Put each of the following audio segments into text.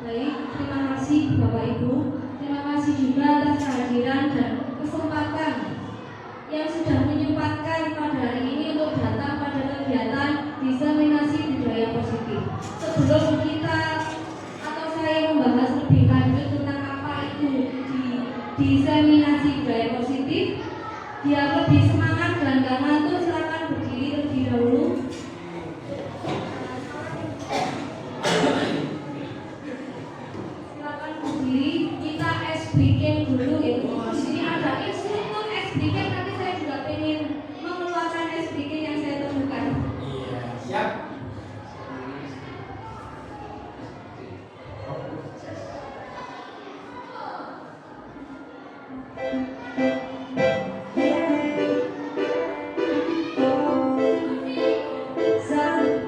Baik, terima kasih Bapak Ibu. Terima kasih juga atas kehadiran dan kesempatan yang sudah menyempatkan pada hari ini untuk datang pada kegiatan diseminasi budaya positif. Sebelum kita atau saya membahas lebih lanjut tentang apa itu diseminasi budaya positif, biar lebih semangat dan gak ngantuk, silakan berdiri terlebih dahulu. Silakan berdiri, kita ice breaking dulu gitu. Di sini ada instruktur ice breaking, nanti saya juga pengen mengeluarkan ice breaking yang saya temukan. Iya, siap.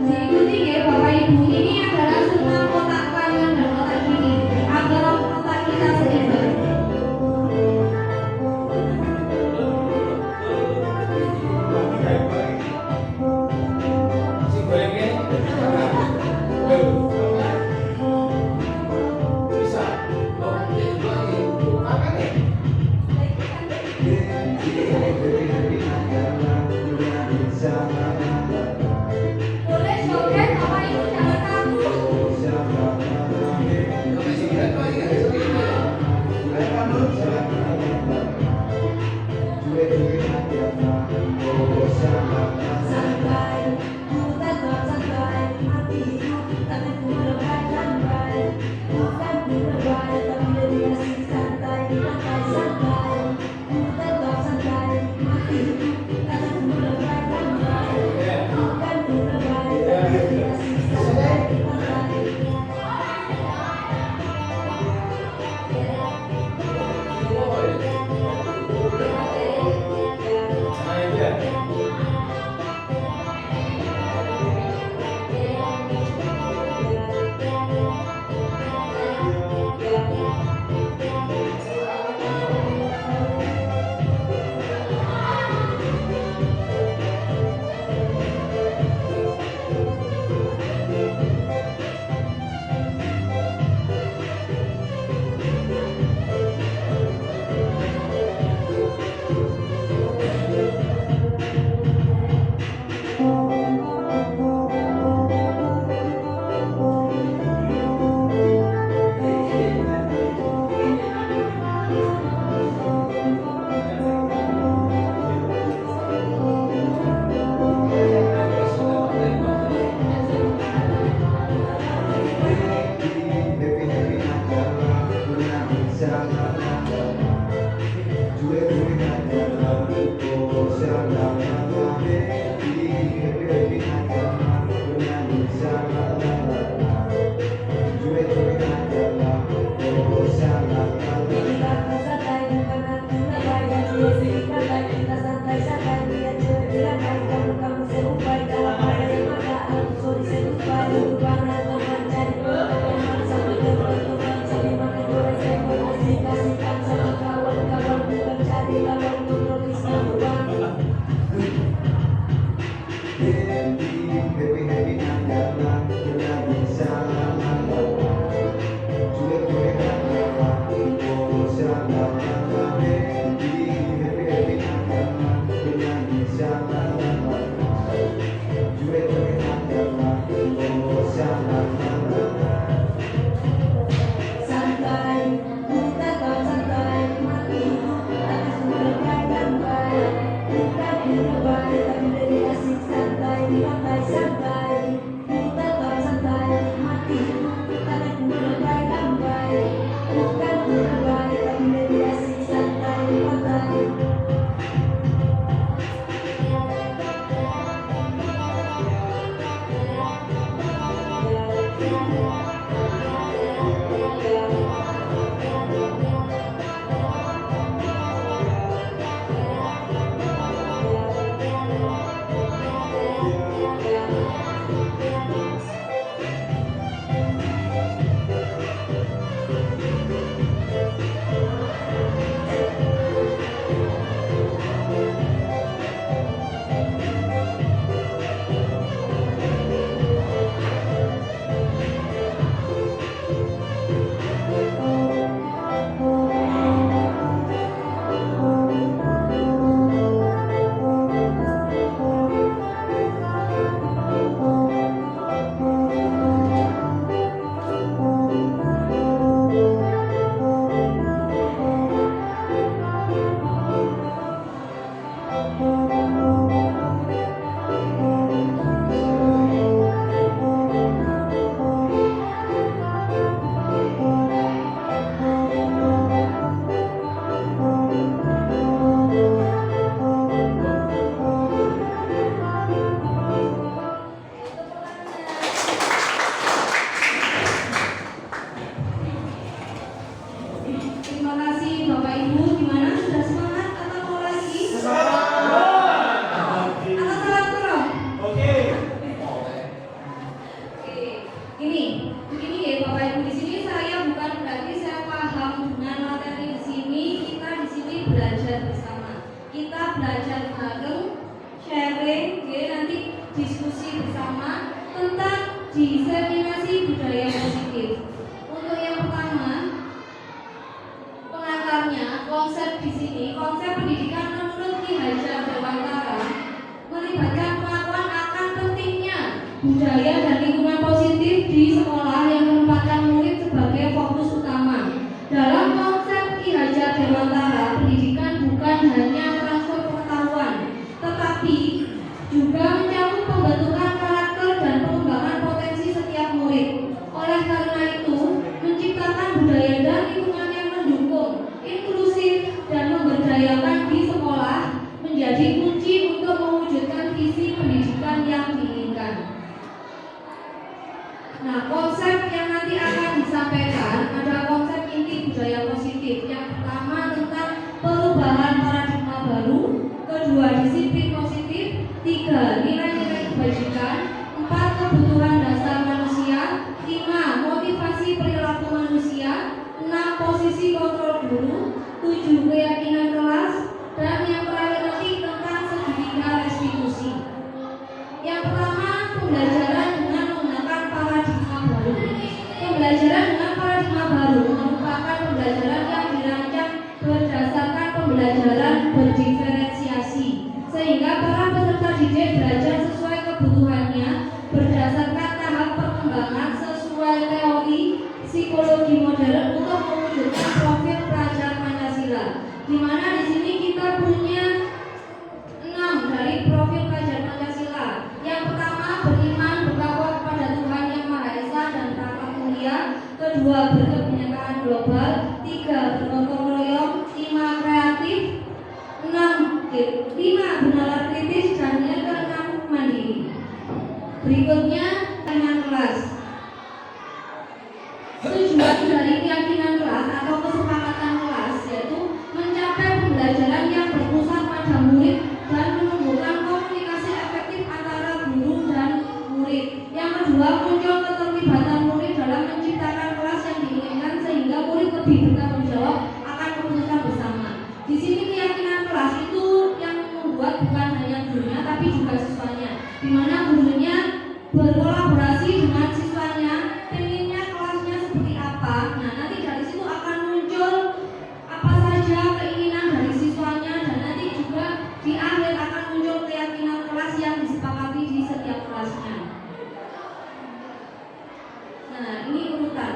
Diikuti ya Bapak Ibu, ini adalah semua kotak kalian dan kotak gini agar kotak kita seimbang. Si gorengnya bisa. Oh, jadi lagi. Apa nih? Boleh joget Bapak Ibu, jangan kaku. Masih kita lagi kan segini. Santai, ku tetap santai, hatiku takkan ku lebay-lebay. Bukan ku lebay, tapi lebih asik santai, santai, santai. Ku tetap santai, hatiku takkan ku lebay-lebay. Bukan ku lebay, tapi lebih asik santai, santai. Santai, ku tetap santai, hatiku takkan ku lebay-lebay. Bukan ku lebay, tapi lebih asik santai, santai, santai. Ku tetap santai, hatiku takkan ku lebay-lebay. Bukan ku lebay, tapi lebih asik santai, santai. Disseminasi budaya positif. Untuk yang pertama, pengantarnya konsep di sini, konsep pendidikan menurut Ki Hajar Dewantara melibatkan pengakuan akan pentingnya budaya dan lingkungan positif di sekolah yang menempatkan murid sebagai fokus utama. Dalam konsep Ki Hajar Dewantara, pendidikan bukan hanya transfer pengetahuan, tetapi juga mencakup pembentukan karakter dan pengembangan potensi setiap murid. Oleh karena itu, menciptakan budaya dan lingkungan yang mendukung, inklusif, dan memberdayakan di sekolah menjadi kunci untuk mewujudkan visi pendidikan yang diinginkan. Nah, konsep yang nanti akan disampaikan adalah konsep inti budaya positif. Yang pertama tentang perubahan paradigma baru, kedua disiplin positif, tiga nilai-nilai kebajikan, empat kebutuhan dasar manusia, lima motivasi perilaku manusia, enam posisi kontrol guru, tujuh keyakinan kelas, dan yang terakhir nanti tentang segitiga restitusi. Yang pertama, pembelajaran dengan menggunakan paradigma baru. Pembelajaran dengan paradigma baru merupakan pembelajaran yang dirancang berdasarkan pembelajaran berdiferensiasi, sehingga para peserta didik belajar sesuai kebutuhannya berdasarkan tahap perkembangan sesuai teori psikologi modern untuk mewujudkan profil pelajar Pancasila. Di mana di sini kita punya 6 dari profil pelajar Pancasila. Yang pertama, beriman bertakwa kepada Tuhan Yang Maha Esa dan berakhlak mulia. Kedua, berkebinekaan global. Tiga, bergotong royong. Lima, kreatif. Lima, bernalar kritis. Dan yang keenam, mandiri. Berikutnya, keyakinan kelas. Tujuan dari keyakinan kelas atau kesepakatan kelas yaitu mencapai pembelajaran yang berpusat pada murid dan menumbuhkan komunikasi efektif antara guru dan murid. Yang kedua, muncul keterlibatan murid dalam menciptakan kelas yang diinginkan sehingga murid lebih bertanggung jawab akan keputusan bersama. Di sini keyakinan kelas itu yang membuat bukan hanya gurunya tapi juga siswanya, di mana gurunya berkolaborasi dengan siswanya, pengennya kelasnya seperti apa. Nah, nanti dari situ akan muncul apa saja keinginan dari siswanya dan nanti juga di akhir akan muncul keyakinan kelas yang disepakati di setiap kelasnya. Nah, ini urutan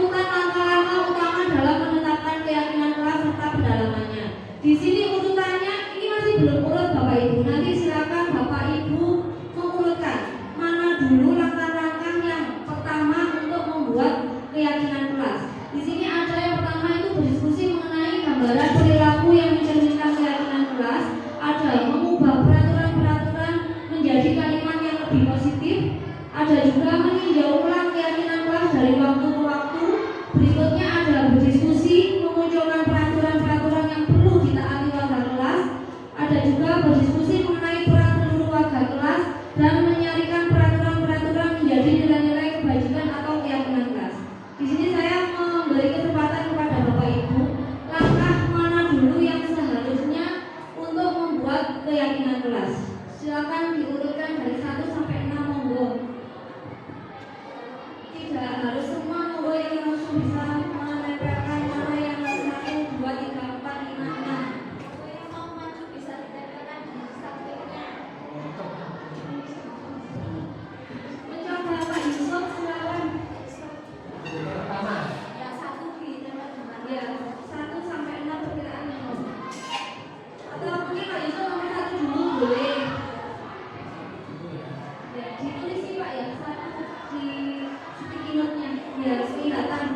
langkah-langkah utama dalam menetapkan keyakinan kelas serta pendalamannya. Di sini urutannya ini masih belum urut Bapak Ibu. Nanti silakan Bapak Ibu mengurutkan mana dulu langkah-langkah yang pertama untuk membuat keyakinan kelas. Di sini ada yang pertama itu berdiskusi mengenai gambaran perilaku yang mencerminkan keyakinan kelas. Ada mengubah peraturan-peraturan menjadi kalimat yang lebih positif. Ada juga meninjau ulang keyakinan kelas dari waktu ke waktu. Berikutnya ada berdiskusi memunculkan peraturan-peraturan yang perlu ditaati warga kelas. Ada juga berdiskusi mengenai peran seluruh warga kelas dan menyarikan peraturan-peraturan menjadi nilai-nilai kebajikan atau keyakinan kelas. Di sini saya memberi kesempatan kepada Bapak Ibu, langkah mana dulu yang seharusnya untuk membuat keyakinan kelas. Silakan diurutkan dari 1 sampai 6 monggo. Tidak harus semua monggo, yang langsung bisa menempelkan mana yang 1, 2, 3, 4, 5, 6. Yang mau maju bisa ditempelkan di sampingnya. Mencoba Pak Yusuf, silakan. Pertama, Yang satu ditempel di mana? Ya, 1 sampai 6 perkiraannya. Atau mungkin Pak Yusuf nomor 1 dulu boleh. Ya, ditulis sih Pak ya, 1 di sticky note-nya biar kelihatan.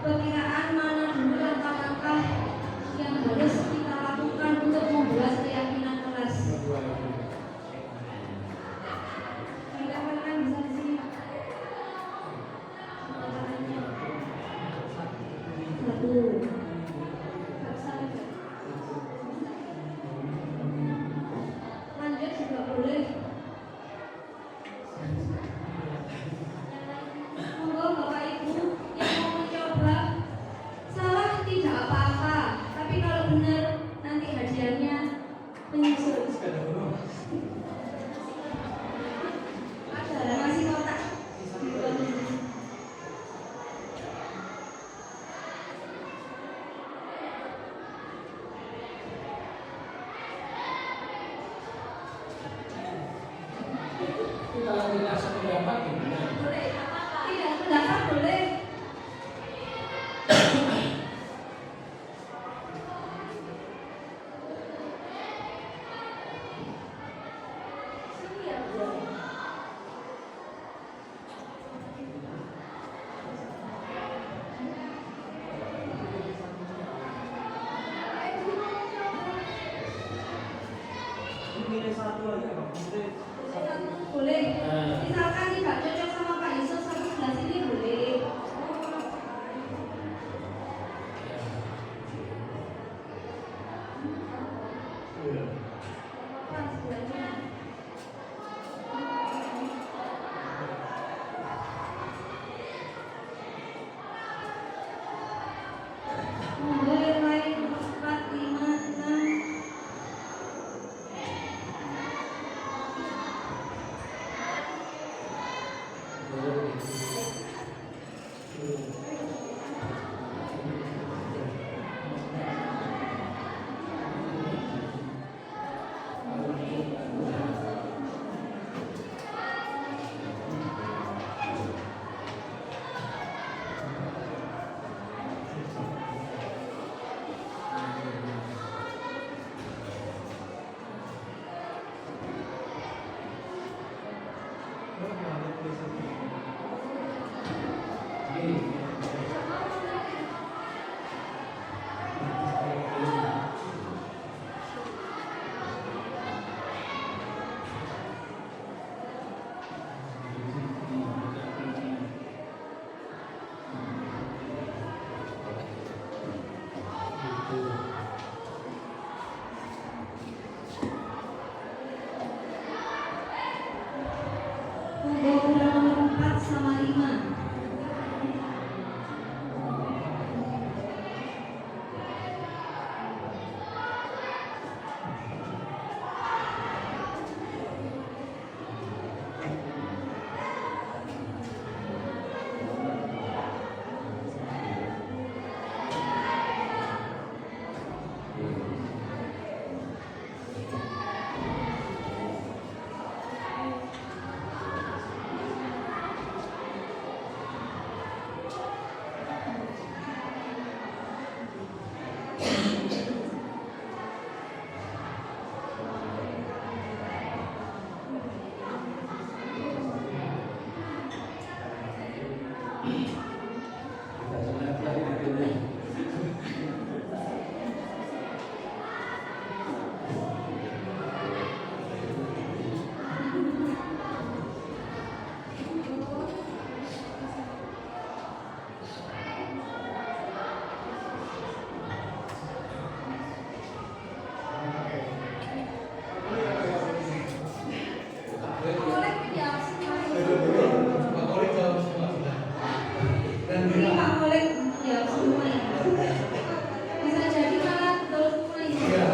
Perkiraan mana dulu langkah-langkah yang harus kita lakukan untuk membuat keyakinan kelas. Ditempelkan bisa di sini. Satu. Lanjut juga boleh. Monggo Bapak Ibu yang mau mencoba. Salah tidak apa-apa, tapi kalau benar nanti hadiahnya penyusun Ada masih kotak. Kita lagi rasa pendapat gimana? Boleh. Tidak pendapat boleh. Boleh. Misalkan tidak cocok sama Pak Yusuf sama sebelah sini boleh. Pak sebelahnya. Boleh lain 4, 5, 6. Nomor 4 sama 5. Boleh dijawab semuanya. Ini Pak boleh dijawab semuanya. Bisa jadi malah betul semuanya.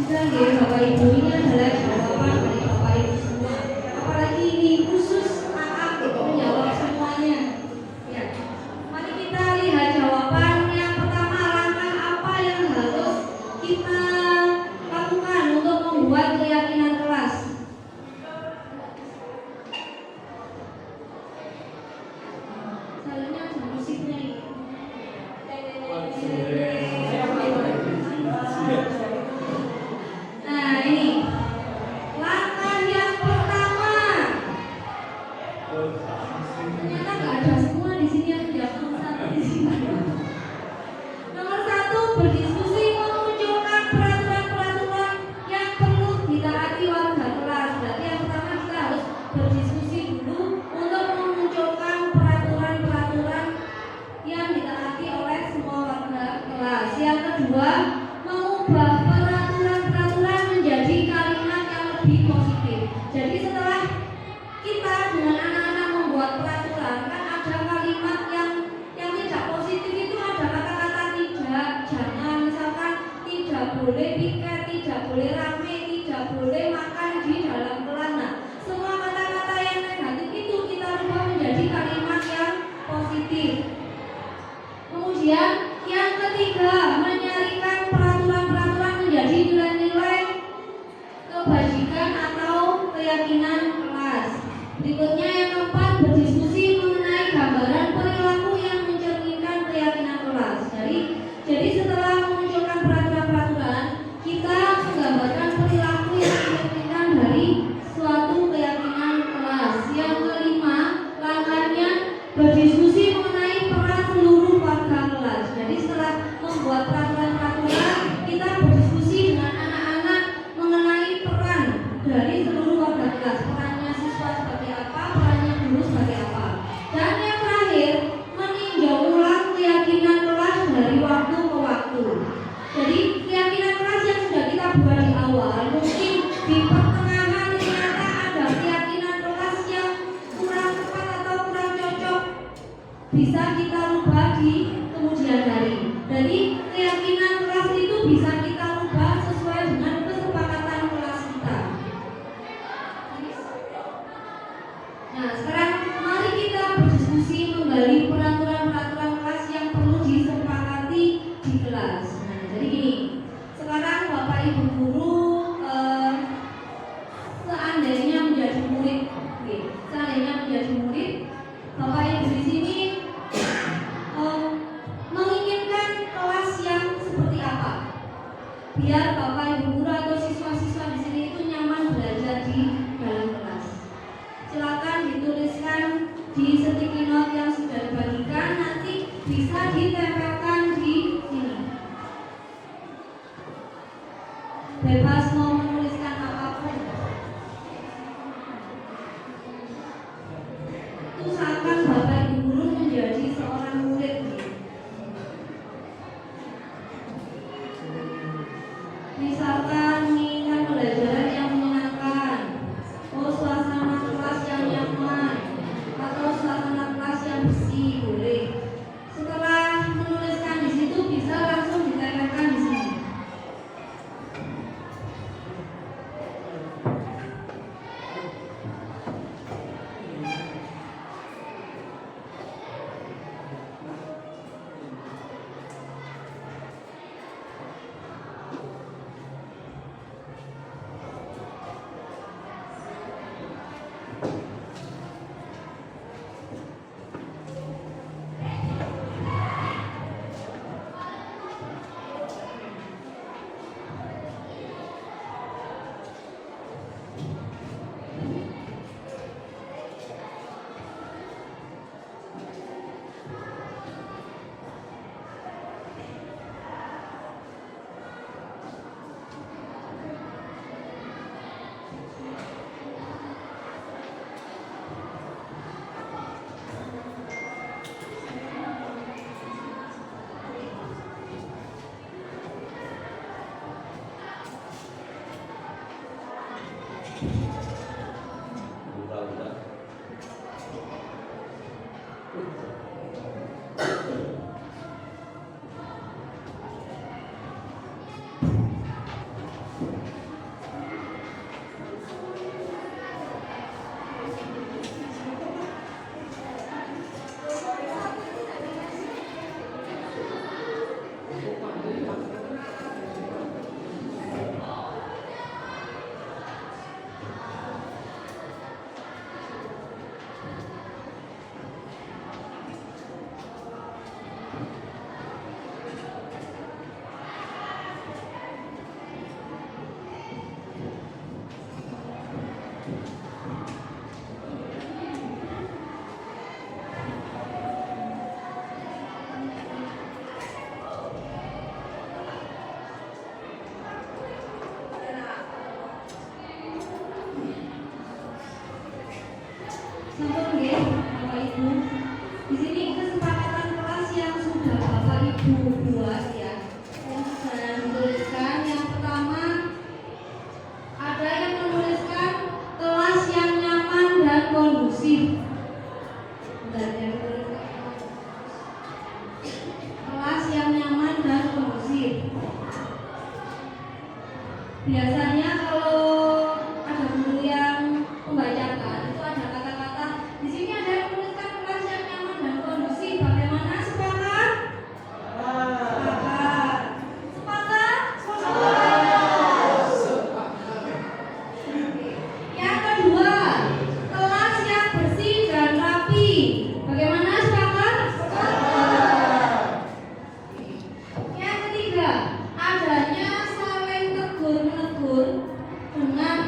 Kita lihat Bapak Ibu, ini adalah jawaban dari Bapak Ibu semua. Apalagi ini khusus AA menjawab semuanya. Ya, mari kita lihat jawaban yang pertama. Langkah apa yang harus kita lakukan untuk membuat keyakinan kelas? Salahnya ada musiknya ini. Nah ini langkah Jadi setelah kita dengan anak-anak membuat peraturan, kan ada kalimat yang tidak positif, itu ada kata-kata tidak, jangan, misalkan tidak boleh piket, tidak boleh rame, tidak boleh makan di dalam kelas. Nah, semua kata-kata yang negatif itu kita rubah menjadi kalimat yang positif. Kemudian yang ketiga, menyarikan peraturan-peraturan menjadi nilai-nilai kebajikan atau keyakinan kelas. Berikutnya yang keempat, berdiskusi mengenai gambaran perilaku yang mencerminkan keyakinan kelas. Jadi setelah memunculkan peraturan-peraturan, kita menggambarkan perilaku yang mencerminkan dari suatu keyakinan kelas. Yang kelima, langkahnya berdiskusi mengenai peran seluruh warga kelas. Jadi setelah membuat peraturan-peraturan, kita berdiskusi dengan anak-anak mengenai peran dari seluruh warga kelas. Perannya siswa seperti apa, perannya guru seperti apa. Dan yang terakhir, meninjau ulang keyakinan kelas dari waktu ke waktu. Jadi keyakinan kelas yang sudah kita buat di awal, mungkin di pertengahan ternyata ada keyakinan kelas yang kurang tepat atau kurang cocok, bisa kita rubah di kemudian hari. Jadi keyakinan kelas itu bisa kita rubah sesuai dengan kesepakatan kelas kita. Nah, sekarang mari kita berdiskusi menggali peraturan-peraturan kelas yang perlu disepakati di kelas. Nah, jadi gini, sekarang Bapak Ibu guru seandainya menjadi murid, Bapak Ibu di sini menginginkan kelas yang seperti apa? Biar Bapak Ibu guru atau siswa-siswa di sini itu nyaman belajar di dalam kelas. Silakan dituliskan di sticky note yang sudah dibagikan, nanti bisa ditempelkan di sini. Bebas mau menuliskan apapun. Itu seakan Bapak Ibu guru menjadi seorang murid. Misalkan menginginkan pelajaran yang menyenangkan, suasana kelas yang nyaman, atau suasana kelas yang bersih, boleh. Setelah menuliskan di situ bisa langsung ditempelkan di sini. Sampun nggih, Bapak Ibu. Di sini kesepakatan kelas yang sudah Bapak Ibu buat ya. Yang sudah dituliskan, yang pertama ada yang menuliskan kondusif. Kelas yang nyaman dan kondusif. Biasanya kalau ada guru yang membacakan itu ada kata-kata di sini ada yang menuliskan kelas yang nyaman dan kondusif. Bagaimana, sepakat? Sepakat. Sepakat? Yang kedua, kelas yang bersih dan rapi. Bagaimana, sepakat? Yang ketiga, adanya saling tegur-menegur dengan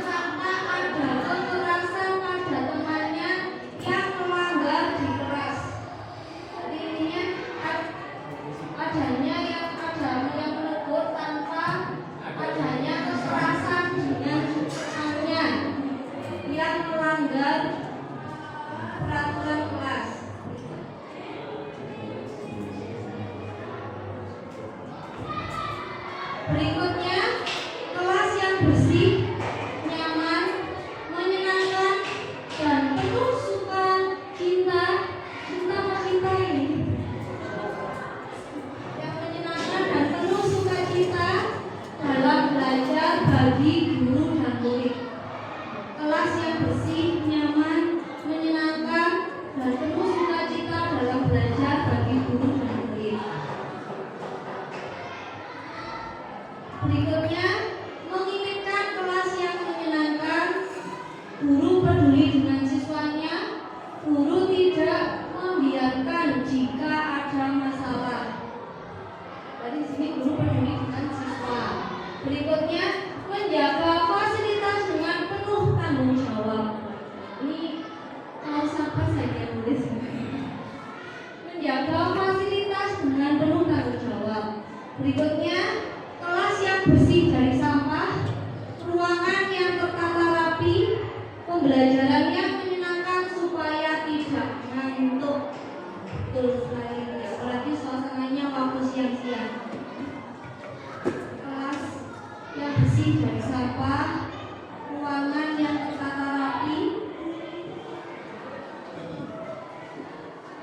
tanpa ada kekerasan pada temannya yang melanggar di kelas. Jadi ininya adanya yang menegur tanpa adanya kekerasan dengan temannya yang melanggar peraturan kelas. Berikutnya, kelas yang bersih, nyaman, menyenangkan, dan penuh sukacita. Yang menyenangkan dan penuh sukacita dalam belajar bagi guru dan murid. Kelas yang bersih, nyaman, menyenangkan, dan penuh sukacita dalam belajar bagi guru dan murid. Berikutnya, menginginkan kelas yang menyenangkan, guru peduli dengan siswanya, guru tidak membiarkan jika ada masalah. Jadi di sini guru peduli dengan siswa. Berikutnya, menjaga fasilitas dengan penuh tanggung jawab. Ini kalau siapa saya tulis. Menjaga fasilitas dengan penuh tanggung jawab. Berikutnya, kelas yang bersih dari sampah, ruangan yang tertata rapi, pembelajaran yang menyenangkan supaya tidak ngantuk. Betul sekali, apalagi suasananya waktu siang-siang. Kelas yang bersih dari sampah, ruangan yang tertata rapi.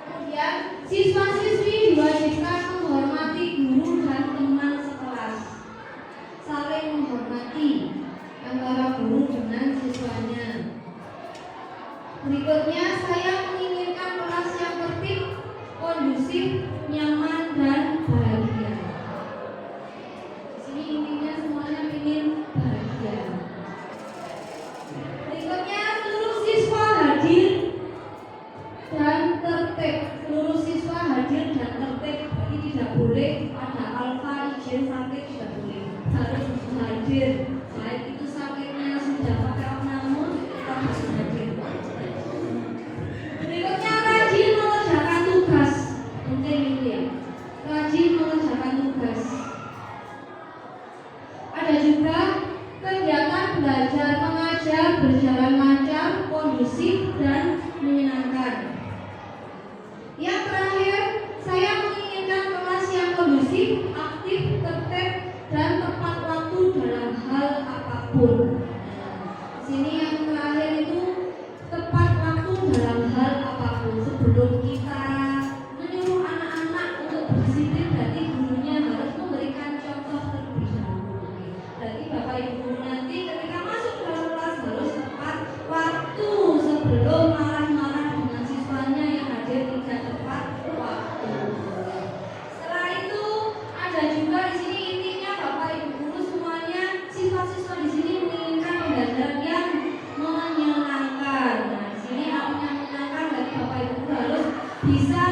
Kemudian, siswa-siswi diwajibkan menghormati guru dan teman sekelas. Saling menghormati antara guru dengan siswanya. Berikutnya, saya menginginkan kelas yang tertib, kondusif, nyaman, dan bahagia. Di sini intinya semuanya ingin bahagia. Berikutnya, seluruh siswa hadir dan tertib. Seluruh siswa hadir dan tertib. Jadi tidak boleh ada alfa, izin, sakit, tidak boleh. Harus hadir. Baik itu sakitnya sudah pakai opname, harus hadir. Berikutnya, rajin mengerjakan tugas. Penting itu ya. Rajin mengerjakan tugas. Ada juga kegiatan belajar mengajar berjalan lancar, kondusif, dan menyenangkan. Yang terakhir, saya menginginkan kelas yang kondusif, aktif, tertib, dan tepat waktu dalam hal apapun. Di sini yang terakhir itu tepat waktu dalam hal apapun. Sebelum kita menyuruh anak-anak untuk berdisiplin, berarti gurunya harus memberikan contoh terlebih dahulu. Berarti Bapak Ibu guru nanti ketika masuk dalam kelas harus tepat waktu sebelum marah-marah dengan siswanya yang hadir tidak tepat waktu. Setelah itu ada juga di sini intinya Bapak Ibu guru semuanya, siswa-siswa di sini menginginkan pembelajaran yang menyenangkan. Nah, di sini yang menyenangkan dari Bapak Ibu guru harus bisa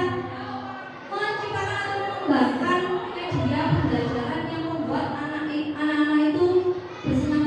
menciptakan atau mengembangkan media pembelajaran yang membuat anak-anak itu bersenang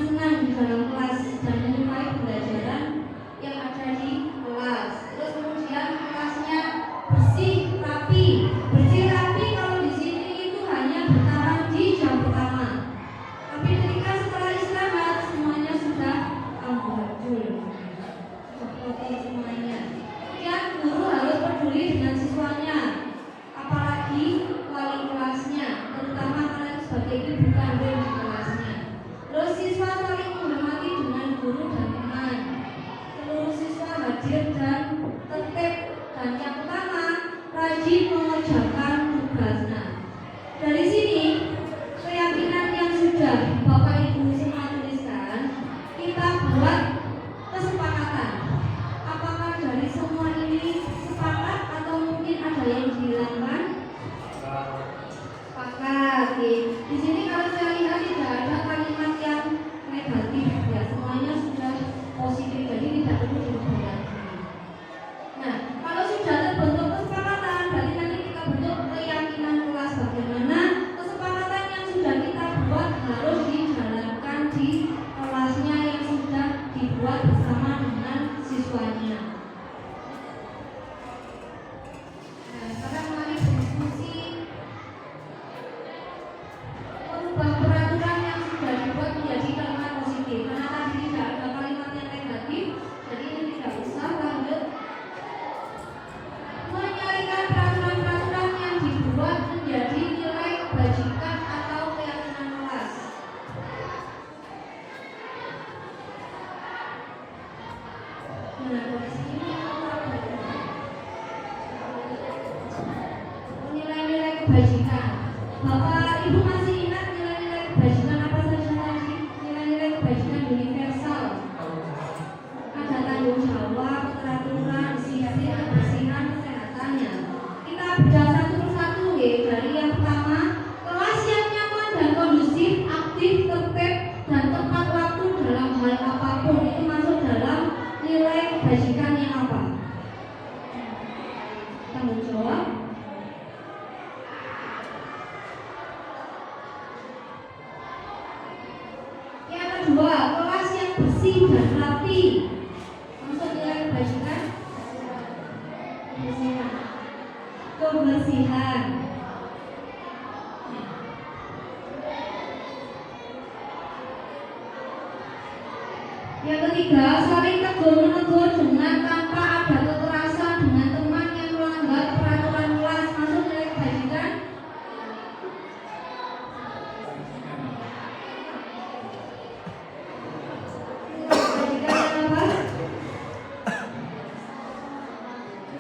Dengan kondisi ini, nilai-nilai kebajikan. Bapak Ibu masih ingat nilai-nilai kebajikan apa saja tadi? Nilai-nilai kebajikan universal. Ada tanggung jawab, keteraturan, disiplin, kebersihan, kesehatannya. Kita bedah satu persatu ya. Dari yang pertama, kelas yang nyaman dan kondusif, aktif, tertib, dan tepat waktu dalam hal apapun itu masuk dalam nilai kebajikan yang apa? Tanggung jawab. Yang kedua, kelas yang bersih dan rapi. Masuk nilai kebajikan. Kebersihan. Yang ketiga, saling tegur-menegur dengan tanpa ada kekerasan dengan teman yang melanggar peraturan kelas. Masuk nilai kebajikan. Kebajikan yang apa?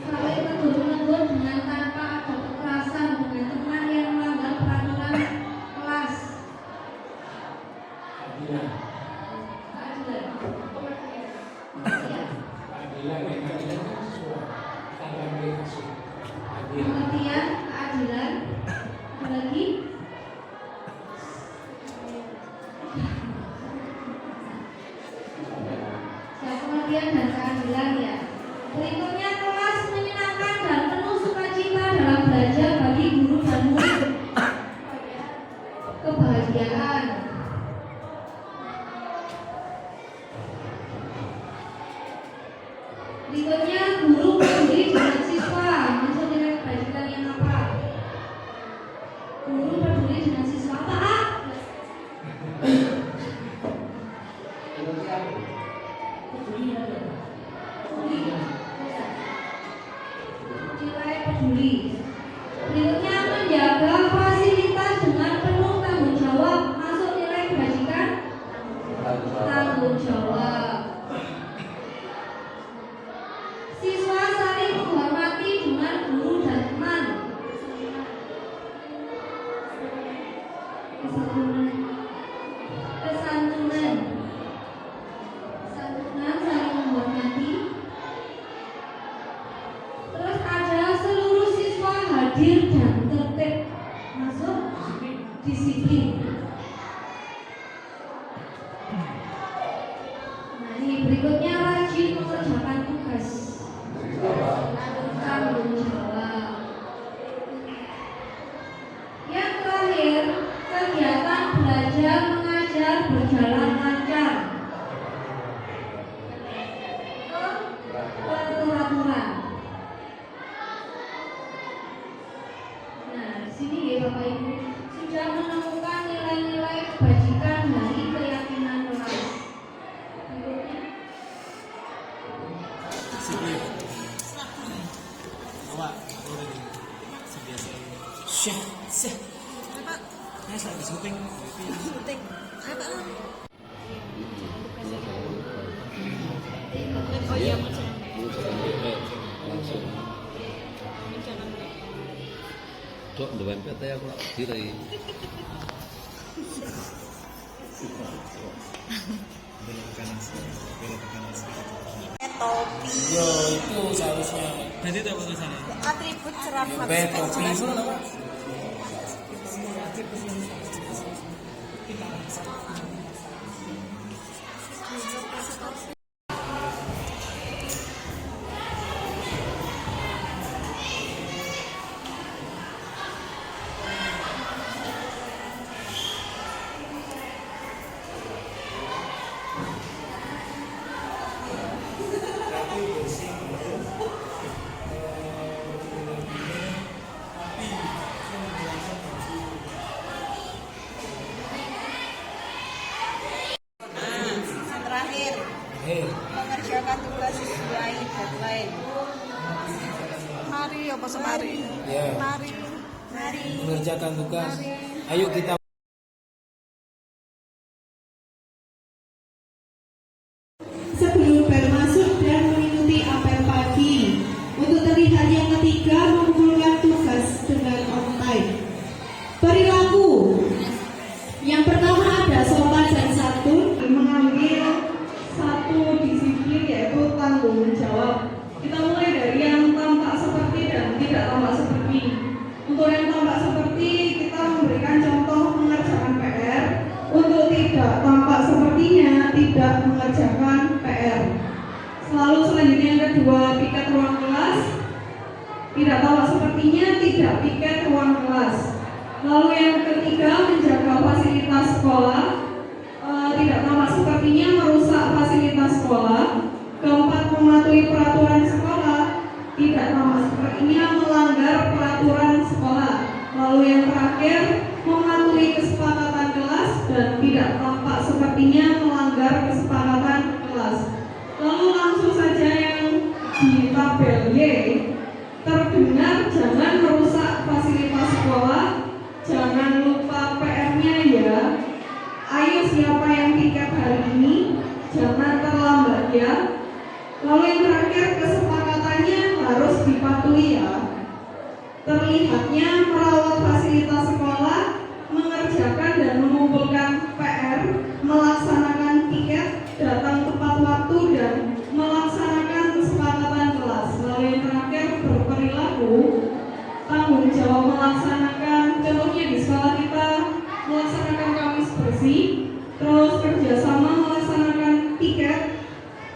Saling tegur-menegur dengan tanpa ada kekerasan dengan teman yang melanggar peraturan kelas. Keadilan. Keadilan. Keadilan kan sesuai standar aplikasi. Adil. Pengertian keadilan. Ada lagi? Ya, pengertian dan keadilan ya. Berikutnya, kelas menyenangkan dan penuh sukacita dalam belajar bagi guru dan murid. Kebahagiaan. Berikutnya, guru peduli dengan siswa. Masuk nilai kebajikan yang apa? Guru peduli dengan siswa apa? Ah? Peduli. Nilai peduli. Berikutnya, menjaga fasilitas dengan penuh tanggung jawab. Masuk nilai kebajikan. Tanggung jawab. Siswa saling menghormati dengan guru dan teman. Kesantunan. Kesantunan. Kesantunan saling menghormati. Terus ada seluruh siswa hadir dan tertib. Masuk disiplin. Nah, ini berikutnya rajin mengerjakan tugas. Tanggung jawab. Yang terakhir, kegiatan belajar mengajar berjalan lancar. Keteraturan. Nah, di sini ya Bapak Ibu sudah menemukan nilai-nilai kebajikan dari keyakinan kelas. Berikutnya. Dok, dewan PT aku lak diri. Topi. Yo itu seharusnya. Jadi itu apa tulisannya? Atribut cerah Topi itu apa? Mengerjakan tugas sesuai deadline. Mari apa semari? Ya. Mari. Mengerjakan tugas. Ayo kita Sebelum bermasuk dan minum tidak tampak sepertinya tidak mengerjakan PR. Lalu selanjutnya yang kedua, piket ruang kelas. Tidak tampak sepertinya tidak piket ruang kelas. Lalu yang ketiga, menjaga fasilitas sekolah. Tidak tampak sepertinya merusak fasilitas sekolah. Keempat, mematuhi peraturan sekolah. Tidak tampak sepertinya melanggar peraturan sekolah. Lalu yang terakhir, mematuhi kesepakatan kelas dan tidak tampak sepertinya melanggar kesepakatan kelas. Lalu langsung saja yang di tabel Y, terdengar jangan merusak fasilitas sekolah, jangan lupa PR-nya ya. Ayo siapa yang piket hari ini, jangan terlambat ya. Lalu yang terakhir, kesepakatannya harus dipatuhi ya. Terlihatnya merawat fasilitas sekolah, mengerjakan dan mengumpulkan PR, melaksanakan piket, datang tepat waktu dan melaksanakan kesepakatan kelas. Lalu yang terakhir, berperilaku, tanggung jawab melaksanakan, contohnya di sekolah kita melaksanakan kamis bersih, terus kerjasama melaksanakan piket,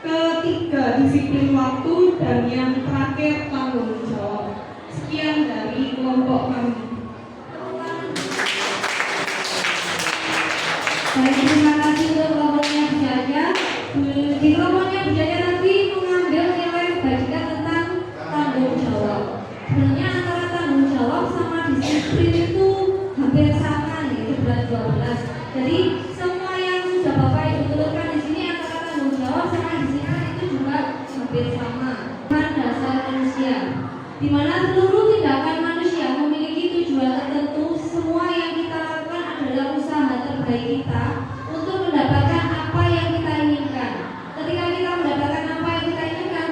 ketiga disiplin waktu, dan yang terakhir tanggung jawab. Sekian dari kelompok kami. Baik, terima kasih untuk kelompoknya Bu Jaja. Di kelompoknya Bu Jaja tadi mengambil nilai bagikan tentang tanggung jawab. Sebenarnya antara tanggung jawab sama disiplin itu hampir sama nih, itu bulan 12. Jadi semua yang sudah Bapak Ibu tuliskan di sini antara tanggung jawab sama disiplin itu juga hampir sama. Dasar manusia, di mana seluruh tindakan manusia memiliki tujuan tertentu. Semua yang kita lakukan adalah usaha terbaik kita untuk mendapatkan apa yang kita inginkan. Ketika kita mendapatkan apa yang kita inginkan,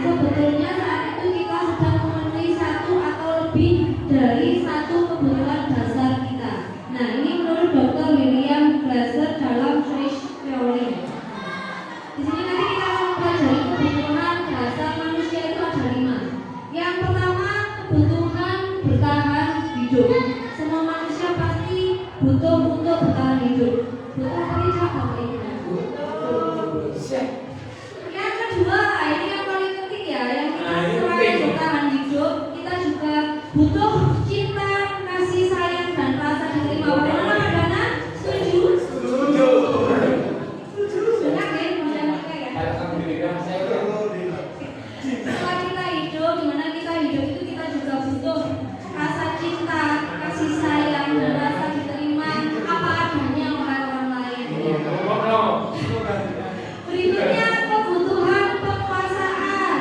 sebetulnya saat itu kita sedang memenuhi satu atau lebih dari satu kebutuhan dasar kita. Nah, ini menurut Dr. William Glasser dalam Choice Theory. Di sini nanti kita akan mempelajari kebutuhan dasar manusia itu ada 5. Yang pertama, kebutuhan bertahan hidup. Semua manusia pasti butuh untuk bertahan hidup. Butuh apa tidak Bapak Ibu? Yang kedua, ini yang paling penting ya, yang kita selain bertahan hidup, kita juga butuh cinta, kasih sayang dan rasa diterima. Bagaimana Pak Dana? Setuju? Setuju. Benar ya, Mas ya? Setelah kita hidup, dimana kita hidup itu kita juga butuh rasa cinta, kasih sayang dan rasa diterima apa adanya oleh orang lain. Berikutnya kebutuhan penguasaan,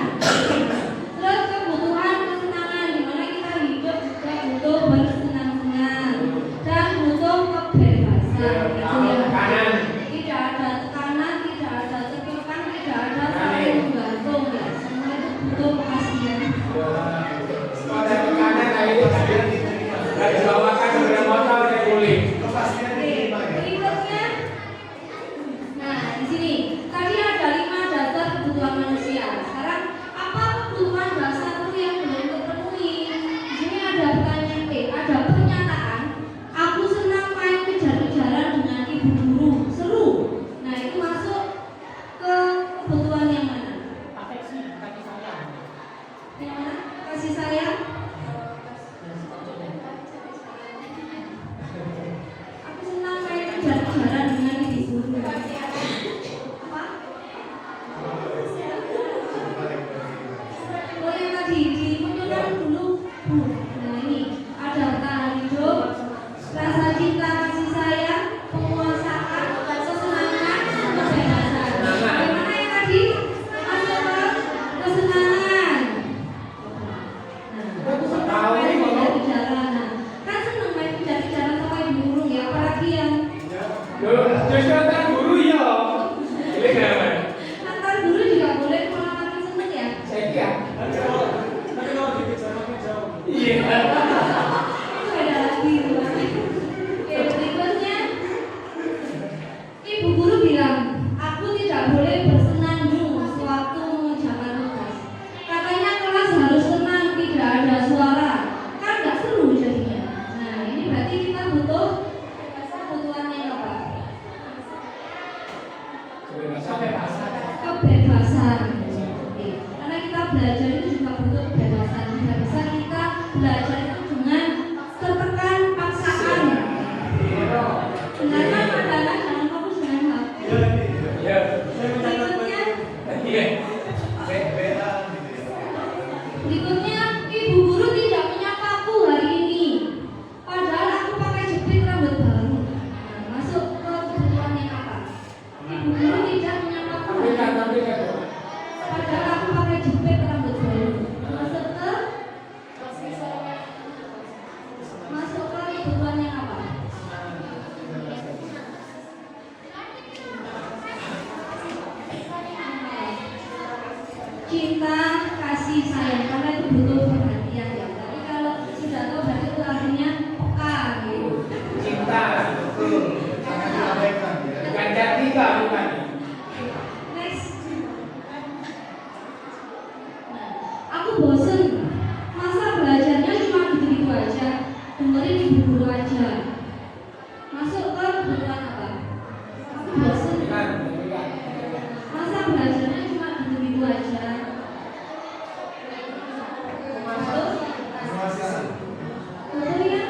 terus kebutuhan kesenangan, dimana kita hidup juga butuh bersenang-senang dan butuh kebebasan. Tidak ada tekanan, tidak ada tertekan, tidak ada saling menggantung ya. Semua itu butuh kepastian. Berikutnya, nah di sini tadi ada 5 dasar kebutuhan manusia. Sekarang apa kebutuhan dasar itu yang belum terpenuhi? Di sini ada pertanyaan ada pernyataan. Aku senang main kejar-kejaran dengan ibu guru, seru. Nah itu masuk ke kebutuhan yang mana? Yang mana? Kasih sayang. Aku senang main kejar-kejaran dengan ibu guru. Apa? Oh yang tadi dimunculkan dulu. Nah ini ada bertahan hidup, rasa cinta, kasih sayang, penguasaan, kesenangan, kebebasan. Bagaimana yang tadi? Masuk ke kesenangan. Nah, main kejar-kejaran. Nah, kan seneng main kejar-kejaran sama ibu guru ya, apalagi yang antar guru juga boleh kalau makin seneng ya. Itu ada lagi. Oke, berikutnya ibu guru bilang, aku tidak boleh bersenandung sewaktu mengerjakan tugas. Katanya kelas harus tenang, tidak ada suara. Kan nggak seru jadinya. Nah, ini berarti kita butuh kebutuhan yang apa? kebebasan. Oke. Karena kita belajar itu juga bentuk kebebasan. Tidak bisa kita belajar itu dengan tertekan paksaan. Dengarkan adalah jangan fokus dengan HP. Berikutnya, ibu guru tidak menyapaku hari ini. Padahal aku pakai jepit rambut baru. Nah, masuk ke kebutuhan yang apa? Ibu guru tidak menyapaku hari ini. Padahal aku pakai jepit rambut baru. Masuk ke kebutuhan yang apa? Cinta, kasih, sayang, karena itu butuh perhatian ya. Tapi kalau sudah tahu berarti itu artinya peka gitu. Cinta, betul. Jangan diabaikan. Ganda tiga bukan. Next. Nah, aku bosen. Masa belajarnya cuma gitu-gitu aja. Dengerin ibu guru aja. Masuk ke kebutuhan apa? Aku bosen. Masa belajarnya cuma gitu-gitu aja. Betul ya?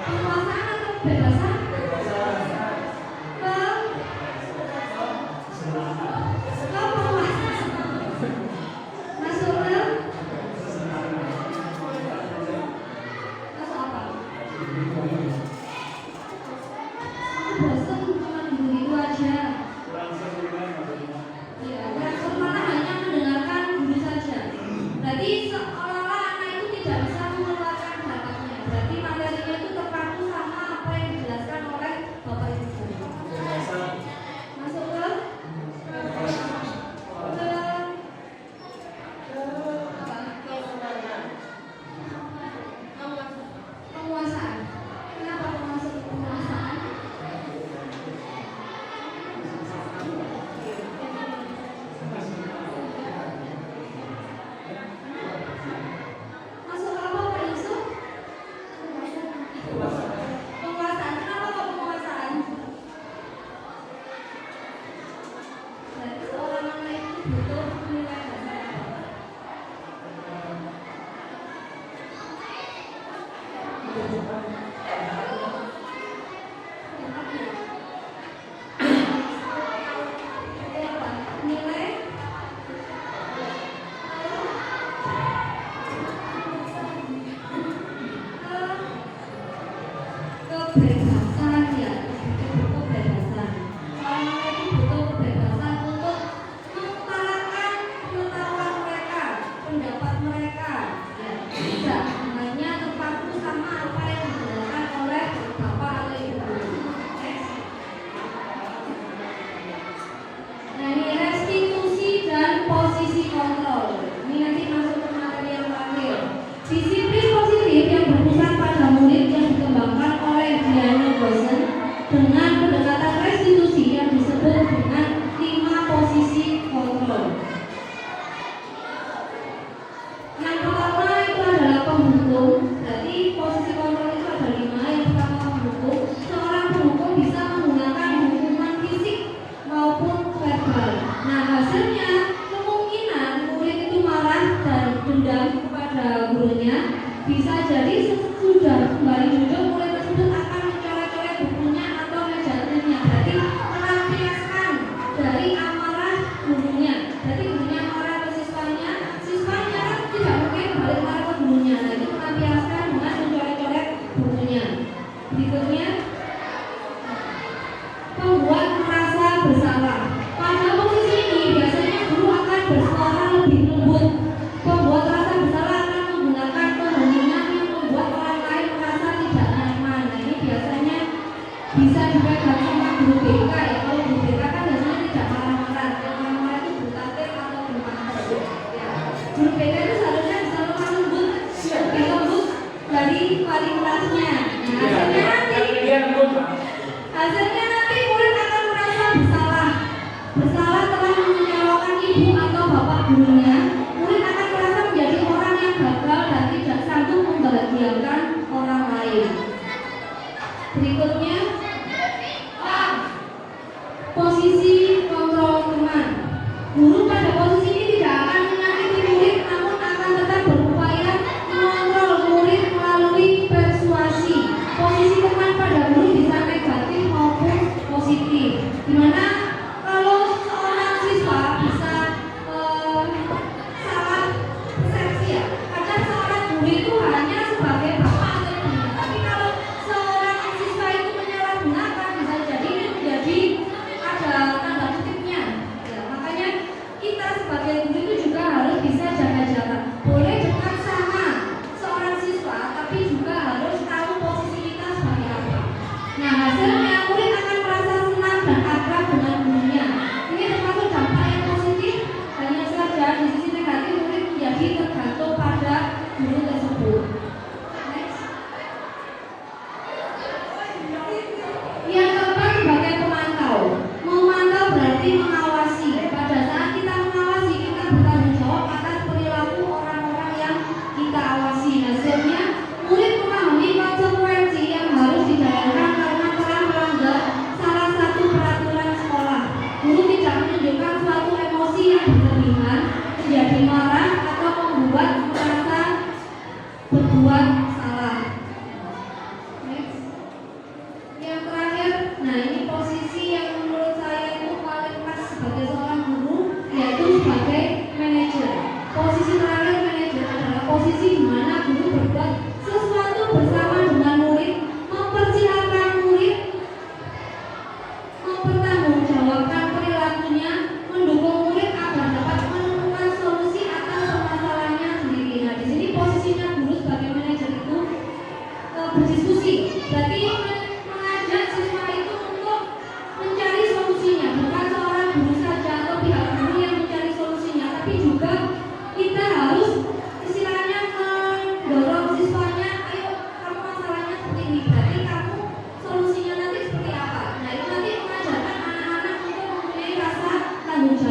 Penguasaan atau kebebasan? Masuk ke masuk apa? Aku bosen cuma gitu-gitu aja. Ya, kemana hanya mendengarkan guru saja. Berarti seolah-olah anak itu tidak bisa mengeluarkan bakatnya. Berarti materinya itu terpaku sama apa yang dijelaskan oleh bapak ibu guru. Masuk ke penguasaan. Kenapa aku masuk ke penguasaan? Masuk apa Pak Yusuf? Penguasaan. Kenapa kok penguasaan? Berarti seorang anak itu butuh nilai dasar. Nilai kebebasan ya, kebebasan. Orang itu butuh kebebasan untuk mengutarakan pengetahuan mereka, pendapat mereka. Ya, tidak hanya terpaku sama apa yang dijelaskan oleh bapak atau ibu guru. Next. Nah, ini restitusi dan posisi kontrol. Ini nanti masuk ke materi yang terakhir. Disiplin positif yang berpusat pada murid yang dikembangkan oleh Diana Bosen dengan pendekatan restitusi yang disebut dengan 5 posisi kontrol. Yang pertama itu adalah penghukum. Jadi posisi kontrol itu ada 5. Yang pertama penghukum. Seorang penghukum bisa menggunakan hukuman fisik maupun verbal. Nah, hasilnya kemungkinan murid itu marah dan dendam kepada gurunya. Bisa jadi sesudah kembali duduk murid tersebut akan mencoret-coret bukunya atau meja-meja. Berarti melampiaskan dari amarah gurunya. Berarti gurunya marah ke siswanya kan tidak mungkin balik marah ke gurunya. Nah, itu melampiaskan dengan mencoret-coret bukunya. Berikutnya, membuat merasa bersalah. Pada posisi ini biasanya guru akan bersuara lebih lembut. Pembuat rasa bersalah akan menggunakan pengheningan yang membuat orang lain merasa tidak nyaman. Nah, ini biasanya bisa dipegang sama guru BK ya. Kalau guru BK kan biasanya tidak marah-marah. Yang marah-marah itu bertatik atau berpanas. Ya. Guru BK itu seharusnya bisa lemah lembut, lebih lembut dari kualitasnya. Nah, hasilnya nanti murid akan merasa bersalah telah mengecewakan ibu atau bapak gurunya. Murid akan merasa menjadi orang yang gagal dan tidak sanggup membahagiakan orang lain. Berikutnya,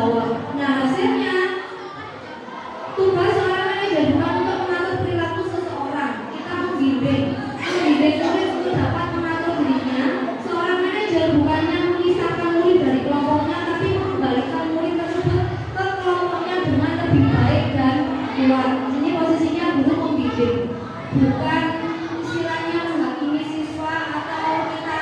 jawab. Nah, hasilnya tugas seorang manajer bukan untuk mengatur perilaku seseorang. Kita membimbing murid untuk dapat mengatur dirinya. Seorang manajer bukannya memisahkan murid dari kelompoknya, tapi mengembalikan murid tersebut ke kelompoknya dengan lebih baik dan kuat. Ini posisinya guru membimbing, bukan istilahnya menghakimi siswa atau kita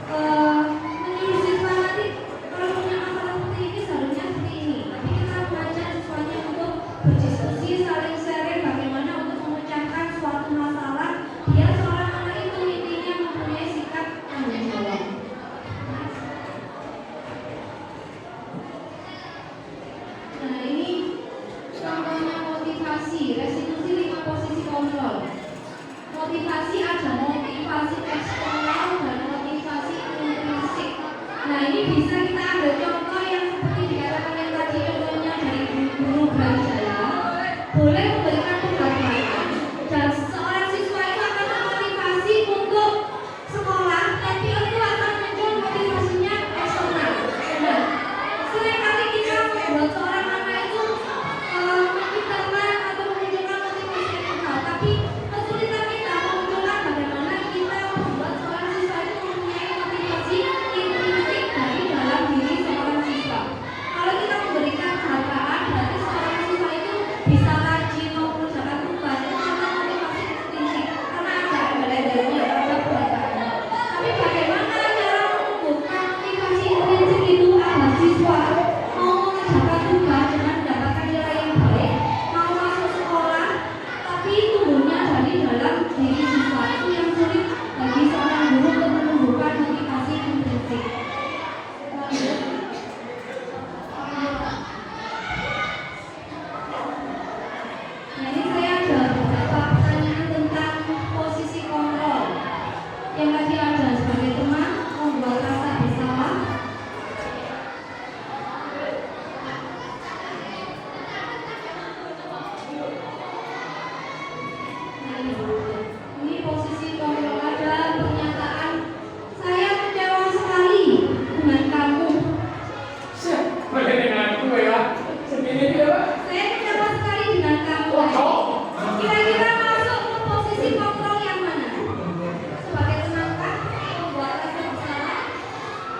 menyuruh siswa nanti kalau punya masalah seperti ini seharusnya seperti ini. Tapi kita mengajak siswanya untuk berdiskusi, saling sharing bagaimana untuk memecahkan suatu masalah biar seorang anak itu intinya mempunyai sikap tanggung jawab. Nah, ini contohnya motivasi, restitusi 5 posisi kontrol. Motivasi ada motivasi eksternal dan motivasi intrinsik. Nah, ini bisa kita ambil contoh yang seperti dikatakan yang tadi, contohnya dari guru Brawijaya. Boleh memberikan penghargaan dan seorang siswa itu akan termotivasi untuk sekolah, tapi itu akan muncul motivasinya eksternal. Nah, seringkali kita membuat seorang anak itu menciptakan atau memunculkan motivasi eksternal, tapi kesulitan kita memunculkan bagaimana kita membuat seorang siswa itu mempunyai motivasi intrinsik dari dalam diri seorang siswa. Kalau kita memberikan penghargaan, berarti seorang siswa itu bisa rajin mengerjakan tugas, itu adalah motivasi intrinsik karena ada embel-embelnya, ada penghargaannya. Tapi bagaimana cara menumbuhkan motivasi intrinsik itu agar siswa mau mengerjakan tugas dengan mendapatkan nilai yang baik, mau masuk sekolah, tapi tumbuhnya dari dalam diri siswa. Itu yang sulit bagi seorang guru untuk menumbuhkan motivasi intrinsik. Nah, ini saya ada beberapa pertanyaan tentang posisi kontrol. Yang tadi ada sebagai teman, membuat rasa bersalah. Nah, ini posisi kontrol, ada pernyataan saya kecewa sekali dengan kamu. Boleh dengan gue ya. Segini dia Pak. Saya kecewa sekali dengan kamu. Kira-kira masuk ke posisi kontrol yang mana? Sebagai tenankah, membuat rasa bersalah,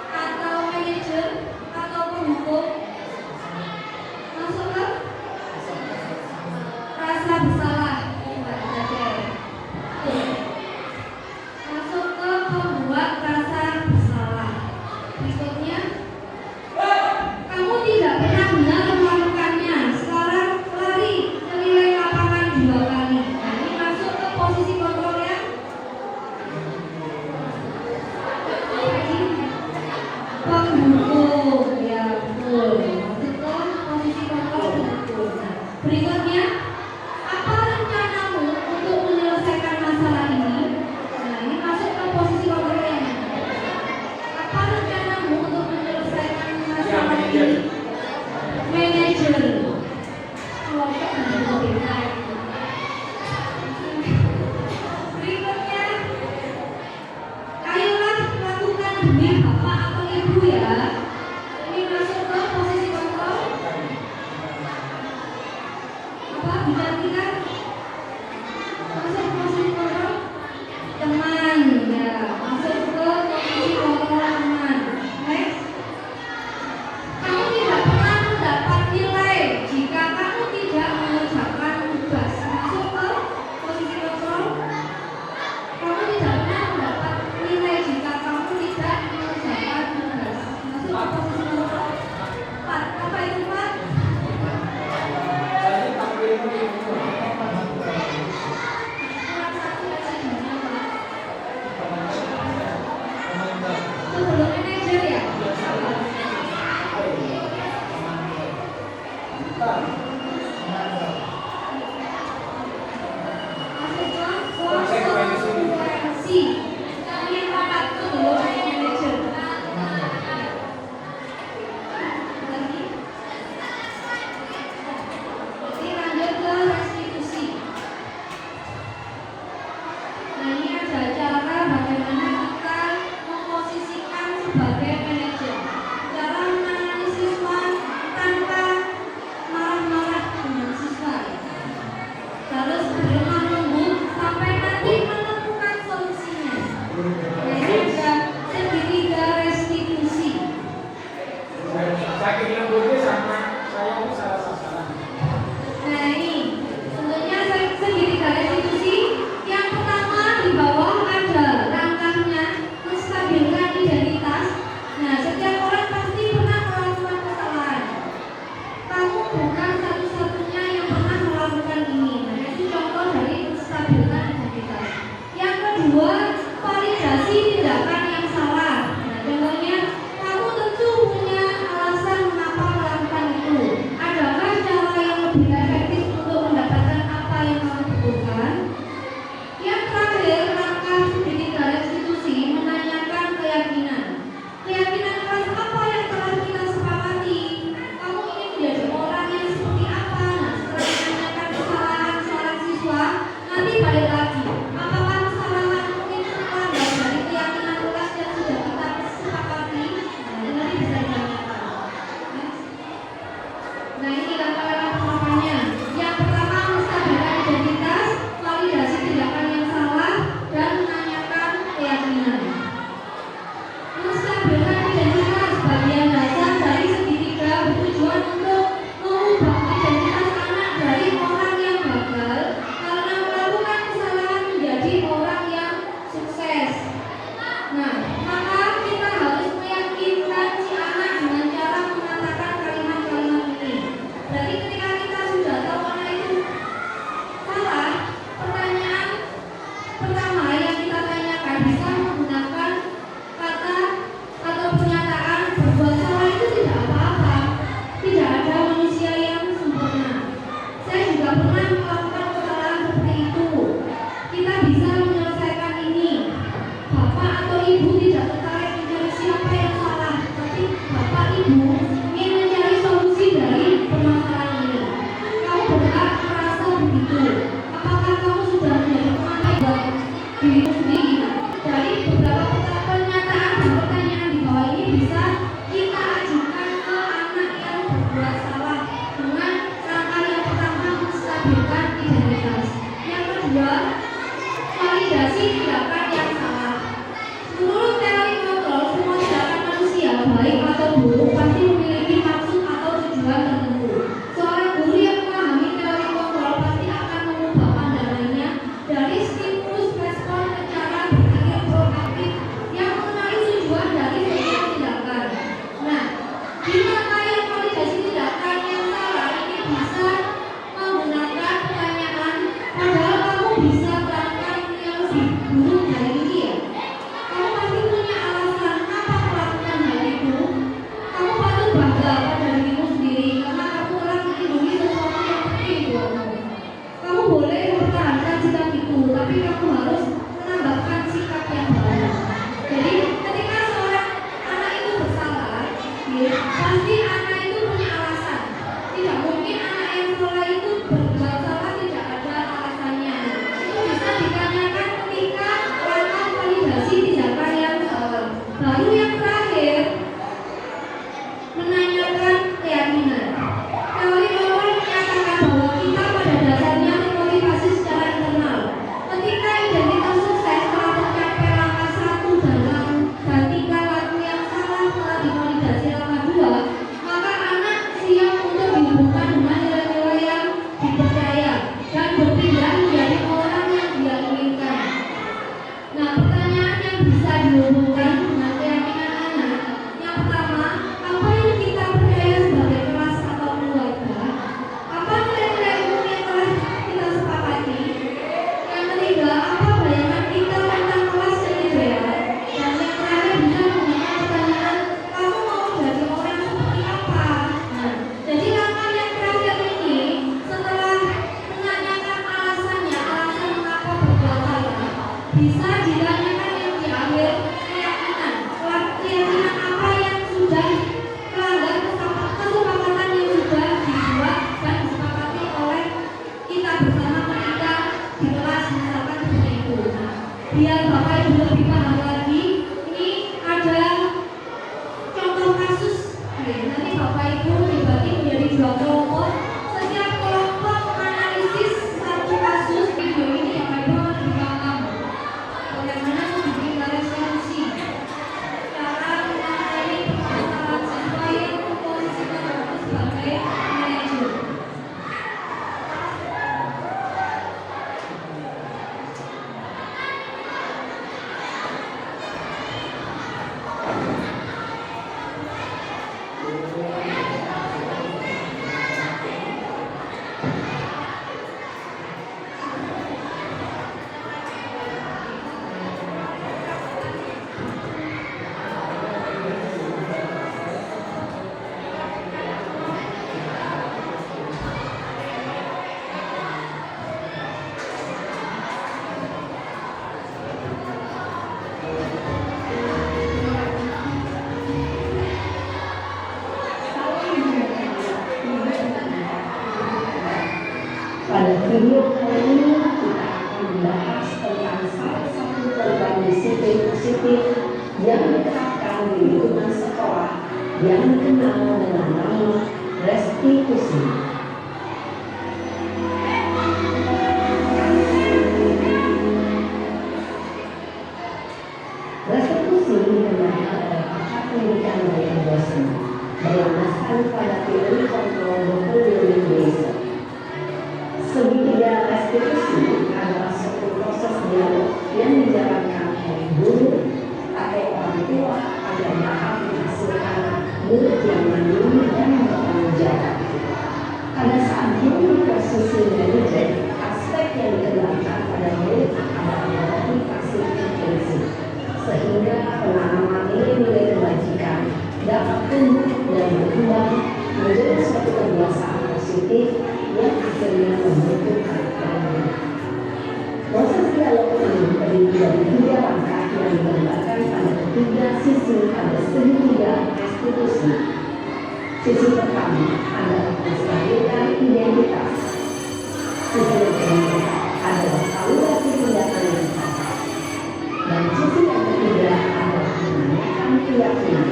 atau manajer, atau penghukum? Masuk ke rasa bersalah. Masuk ke pembuat rasa bersalah. Berikutnya, kamu tidak pernah benar melakukannya. Sekarang lari keliling lapangan 2 kali. Nah, ini masuk ke posisi kontrol ya. Penghukum, ya betul. Masuk ke posisi kontrol penghukum. Nah, berikutnya, apa rencanamu untuk menyelesaikan masalah ini? Nah, ini masuk ke posisi kontrol yang mana? Apa rencanamu untuk menyelesaikan masalah ini? Manajer. Kelompok dan berbeda. Berikutnya, ayolah lakukan demi bapak atau ibu ya. Ini masuk ke posisi kontrol. Apa bisa kita masuk posisi kontrol? Teman ya, masuk ke posisi kontrol teman. Next. Kamu tidak pernah mendapat nilai jika kamu tidak mengerjakan tugas. Masuk ke posisi kontrol. Kamu tidak pernah mendapat nilai jika kamu tidak mengerjakan tugas. Masuk ke posisi kontrol. 4. Apa itu 4? Saya tampil ini. Kurang 1 ya sebenarnya Pak. Itu belum manajer ya? Masuk ke konsekuensi. Ini yang 4 itu belum manajer. Lagi. Ini lanjut ke restitusi. Nah, ini ada cara bagaimana kita memposisikan sebagai manajer. Cara menangani siswa Pancasila kedua, maka anak siap untuk dihubungkan dengan nilai-nilai yang dipercaya dan berpindah menjadi orang yang dia inginkan. Nah, pertanyaan yang bisa dihubungkan dengan keyakinan anak, yang pertama, apa yang kita percaya sebagai kelas atau keluarga? Apa nilai-nilai umum yang telah kita sepakati? Yang ketiga, apa bayangan kita tentang kelas yang ideal? Dan yang terakhir bisa menggunakan pertanyaan, kamu mau jadi orang seperti apa? Nah, jadi langkah yang terakhir ini, setelah menanyakan alasannya, alasan mengapa berbuat salah, bisa ditanyakan yang di akhir, keyakinan apa yang sudah melanggar kesepakatan yang sudah dibuat dan disepakati oleh kita bersama ketika di kelas, misalkan seperti itu. Nah, biar Bapak Ibu lebih paham lagi, ini ada contoh kasus. Oke, nanti Bapak Ibu dibagi menjadi 2 kelompok. Setiap kelompok menganalisis satu kasus. Video ini Bapak Ibu akan lebih paham bagaimana membuat resolusi, cara menangani permasalahan siswa yang memposisikan diri sebagai manajer. Pada video kali ini kita akan membahas tentang salah satu program disiplin positif yang diterapkan di lingkungan sekolah yang dikenal dengan nama restitusi. Restitusi dikenal oleh pakar pendidikan dan dosen berlandaskan pada teori kontrol Napoleon Weiser. Segitiga restitusi adalah suatu proses dialog yang dijalankan oleh guru atau orang tua agar dapat menghasilkan murid yang mandiri dan bertanggung jawab. Pada saat guru posisi manajer, aspek yang dikembangkan pada murid adalah motivasi intensif, sehingga penanaman nilai-nilai kebajikan dapat tumbuh dan berkembang menjadi suatu kebiasaan positif yang akhirnya membentuk karakternya. Proses dialog ini terdiri dari 3 langkah yang digambarkan pada ketiga sisi pada segitiga restitusi. Sisi pertama adalah menstabilkan identitas. Sisi yang kedua adalah validasi tindakan yang tepat. Dan sisi yang ketiga adalah menanyakan keyakinan.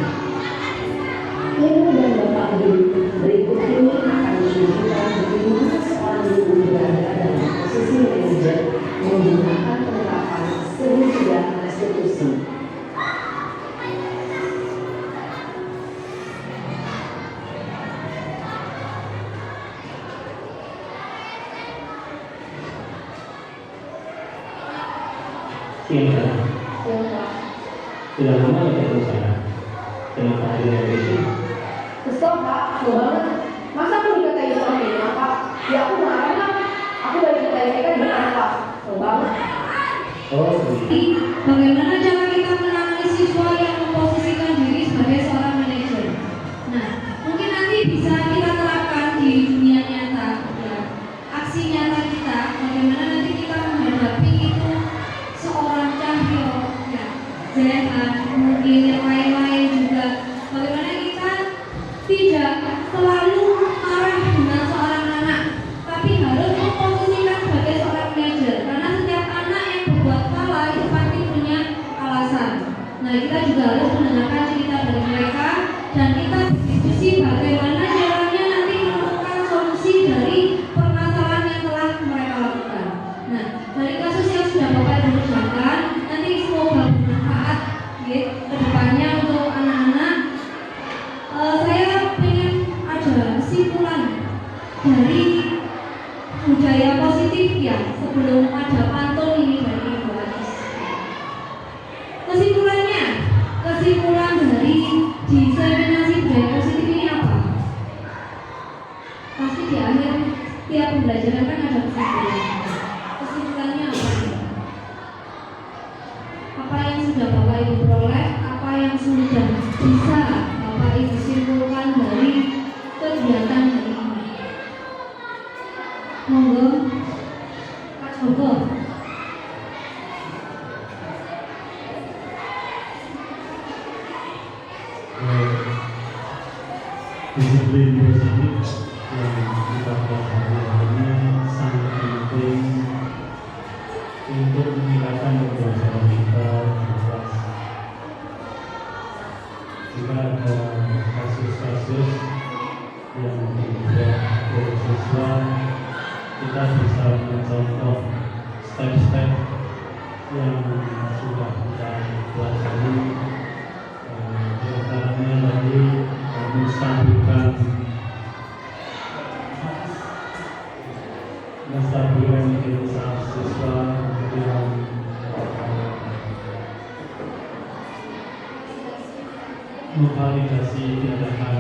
Ibu dan Bapak Guru berikut ini akan menunjukkan bagaimana seorang guru berada dalam posisi manajer menggunakan penerapan segitiga restitusi. Siang, sudah lama ya ketemu saya. Kenapa hadirnya di sini? Kesel Pak, kesel banget. Masa aku dikatain orang ini Pak? Ya aku marah lah. Aku dari dikatain mereka di depan kelas. Kesel banget. Oh, begitu. Bagaimana cara kita menangani siswa yang memposisikan diri sebagai seorang manajer? Nah, mungkin nanti bisa kita terapkan di dunia nyata, ya. Aksi nyata kita, bagaimana nanti kita menghadapi itu seorang Cahyo, ya, Zehan, mungkin yang lain-lain juga. Bagaimana kita tidak selalu marah dengan seorang anak, tapi harus memposisikan sebagai seorang manajer, karena setiap anak yang berbuat salah itu pasti punya alasan. Nah, kita juga harus mendengarkan cerita dari mereka dan kita berdiskusi bagaimana caranya nanti menemukan solusi dari permasalahan yang telah mereka lakukan. Nah, dari kasus yang sudah Bapak Ibu kerjakan, nanti semoga bermanfaat ke depannya untuk anak-anak Disiplin positif yang kita pelajari ini sangat penting untuk meningkatkan kebiasaan kita di kelas. Jika ada kasus-kasus yang dibuat oleh siswa, kita bisa mencontoh step-step yang sudah kita pelajari. Di antaranya tadi menstabilkan usaha siswa, kemudian memvalidasi tindakan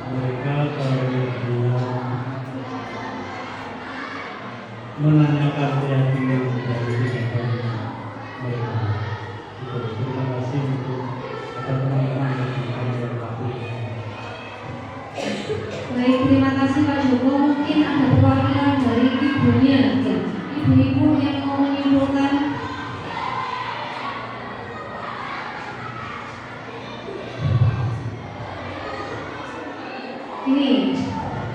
mereka, kemudian menanyakan keyakinan dari tindakan mereka. Terima kasih untuk teman-teman yang kami lakukan. Baik, terima kasih Pak Joko. Mungkin ada perwakilan dari ibunya, ya. Ibu-ibu yang mau menyimpulkan. Ini,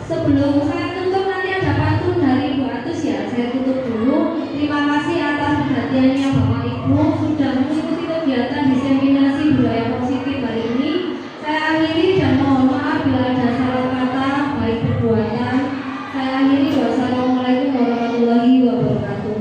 sebelum saya tutup nanti ada pantun dari Ibu Atus ya. Saya tutup dulu. Terima kasih atas perhatiannya Bapak Ibu sudah mengikuti kegiatan diseminasi budaya positif hari ini. Saya akhiri dan mohon maaf bila ada salah kata baik perbuatan. Saya akhiri. Wassalamualaikum warahmatullahi wabarakatuh.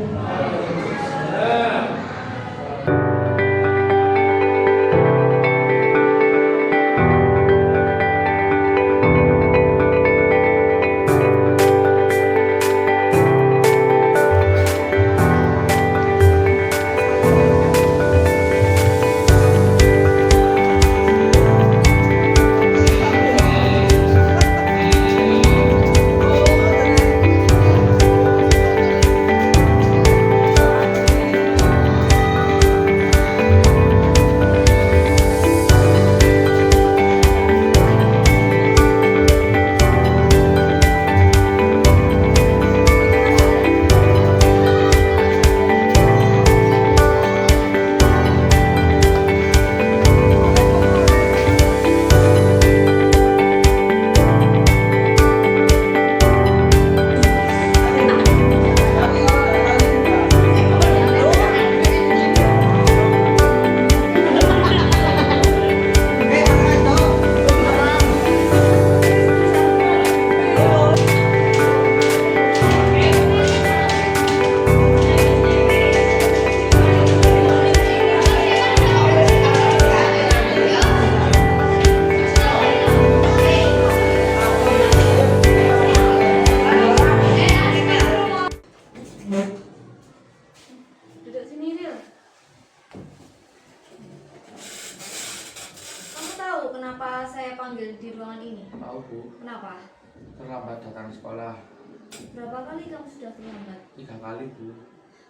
Duduk sini, Ril. Kamu tahu kenapa saya panggil di ruangan ini? Tahu Bu, Kenapa? terlambat datang sekolah Berapa kali kamu sudah terlambat? 3 kali Bu.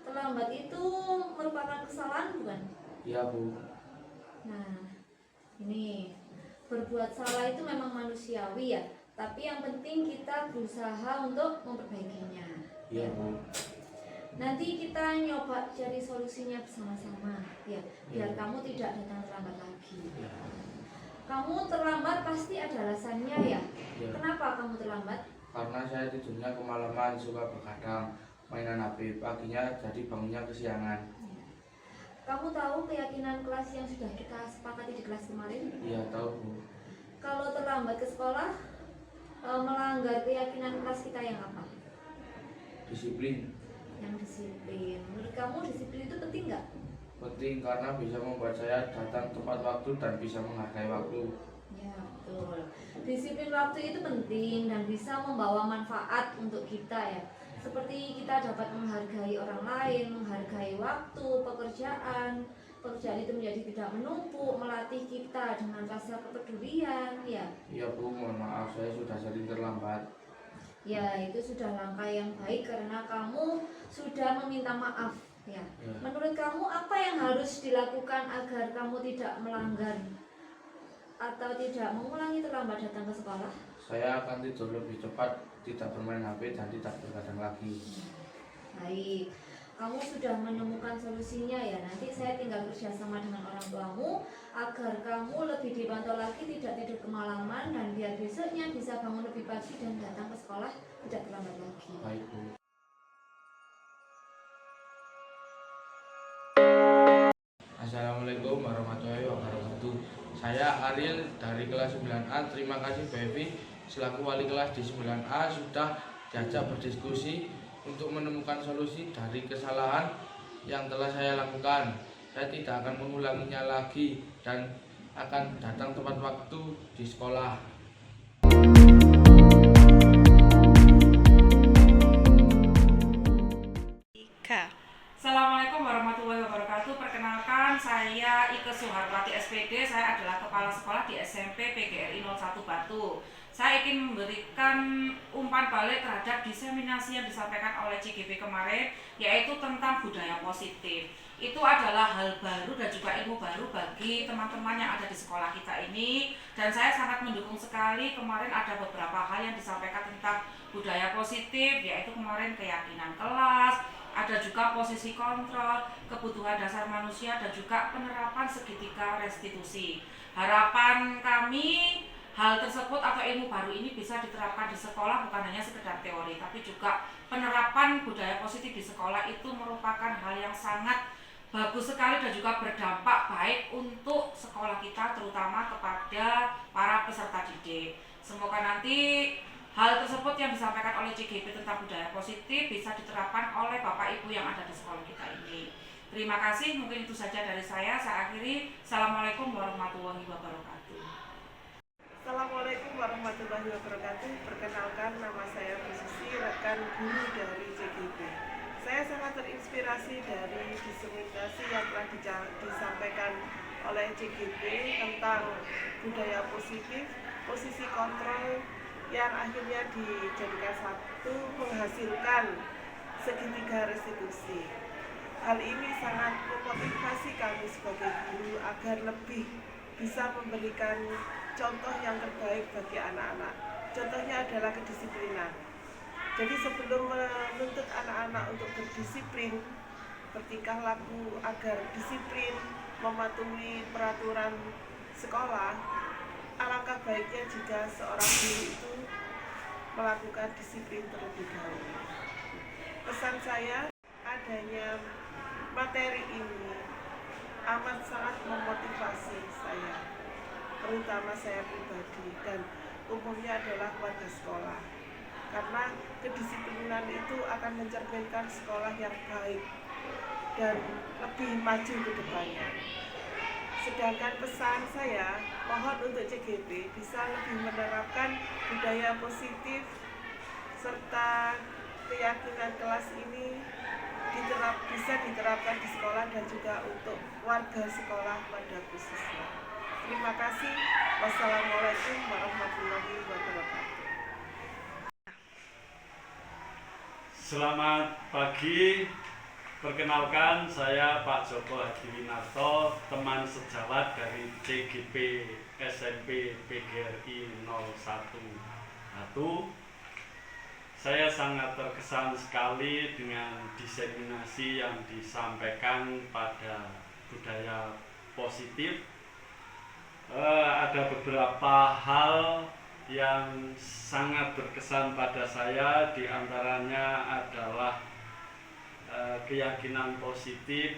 Terlambat itu merupakan kesalahan bukan? Iya Bu. Nah, ini berbuat salah itu memang manusiawi ya. Tapi yang penting kita berusaha untuk memperbaikinya. Iya Bu. Nanti kita nyoba cari solusinya bersama-sama ya, biar kamu tidak datang terlambat lagi. Iya. Kamu terlambat pasti ada alasannya ya. Iya. Kenapa kamu terlambat? Karena saya tidurnya kemalaman, suka begadang, mainan HP, paginya jadi bangunnya kesiangan. Kamu tahu keyakinan kelas yang sudah kita sepakati di kelas kemarin? Iya tahu Bu. Kalau terlambat ke sekolah, melanggar keyakinan kelas kita yang apa? Disiplin. Yang disiplin. Menurut kamu disiplin itu penting nggak? Penting karena bisa membuat saya datang tepat waktu dan bisa menghargai waktu. Ya betul. Disiplin waktu itu penting dan bisa membawa manfaat untuk kita ya. Seperti kita dapat menghargai orang lain, menghargai waktu, pekerjaan itu menjadi tidak menumpuk, melatih kita dengan rasa kepedulian ya. Iya Bu, mohon maaf saya sudah sering terlambat. Ya itu sudah langkah yang baik karena kamu sudah meminta maaf ya. Ya. Menurut kamu apa yang harus dilakukan agar kamu tidak melanggar atau tidak mengulangi terlambat datang ke sekolah? Saya akan tidur lebih cepat, tidak bermain HP dan tidak begadang lagi. Baik. kamu sudah menemukan solusinya ya. Nanti saya tinggal kerjasama dengan orang tuamu agar kamu lebih dipantau lagi, tidak tidur kemalaman, dan biar besoknya bisa bangun lebih pagi dan datang ke sekolah tidak terlambat lagi. Baik, Bu. Assalamualaikum warahmatullahi wabarakatuh. Saya Ariel dari kelas 9A. Terima kasih Bu Evi selaku wali kelas di 9A sudah diajak berdiskusi untuk menemukan solusi dari kesalahan yang telah saya lakukan. Saya tidak akan mengulanginya lagi dan akan datang tepat waktu di sekolah. Assalamualaikum warahmatullahi wabarakatuh. Perkenalkan, saya Ike Suharwati SPD. Saya adalah kepala sekolah di SMP PGRI 01 Batu. Saya ingin memberikan umpan balik terhadap diseminasi yang disampaikan oleh CGP kemarin, yaitu tentang budaya positif. Itu adalah hal baru dan juga ilmu baru bagi teman-teman yang ada di sekolah kita ini, dan saya sangat mendukung sekali. Kemarin ada beberapa hal yang disampaikan tentang budaya positif, yaitu kemarin keyakinan kelas, ada juga posisi kontrol, kebutuhan dasar manusia, dan juga penerapan segitiga restitusi. Harapan kami hal tersebut atau ilmu baru ini bisa diterapkan di sekolah, bukan hanya sekedar teori, tapi juga penerapan budaya positif di sekolah itu merupakan hal yang sangat bagus sekali dan juga berdampak baik untuk sekolah kita, terutama kepada para peserta didik. Semoga nanti hal tersebut yang disampaikan oleh CGP tentang budaya positif bisa diterapkan oleh Bapak Ibu yang ada di sekolah kita ini. Terima kasih, mungkin itu saja dari saya. Saya akhiri. Assalamualaikum warahmatullahi wabarakatuh. Assalamualaikum warahmatullahi wabarakatuh. Perkenalkan, nama saya Bu Susi, rekan guru dari CGP. Saya sangat terinspirasi dari diseminasi yang telah disampaikan oleh CGP tentang budaya positif, posisi kontrol, yang akhirnya dijadikan satu menghasilkan segitiga restitusi. Hal ini sangat memotivasi kami sebagai guru agar lebih bisa memberikan contoh yang terbaik bagi anak-anak. Contohnya adalah kedisiplinan. Jadi sebelum menuntut anak-anak untuk berdisiplin, bertingkah laku agar disiplin, mematuhi peraturan sekolah, alangkah baiknya jika seorang guru itu melakukan disiplin terlebih dahulu. Pesan saya, adanya materi ini amat sangat memotivasi saya, terutama saya pribadi dan umumnya adalah warga sekolah. Karena kedisiplinan itu akan mencerminkan sekolah yang baik dan lebih maju ke depannya. Sedangkan pesan saya, mohon untuk CGP bisa lebih menerapkan budaya positif serta keyakinan kelas ini bisa diterapkan di sekolah dan juga untuk warga sekolah pada khususnya. Terima kasih. Wassalamualaikum warahmatullahi wabarakatuh. Selamat pagi. Perkenalkan, saya Pak Joko Hadiwinarto, teman sejawat dari CGP SMP PGRI 01 Batu. Saya sangat terkesan sekali dengan diseminasi yang disampaikan pada budaya positif. Ada beberapa hal yang sangat berkesan pada saya, diantaranya adalah keyakinan positif,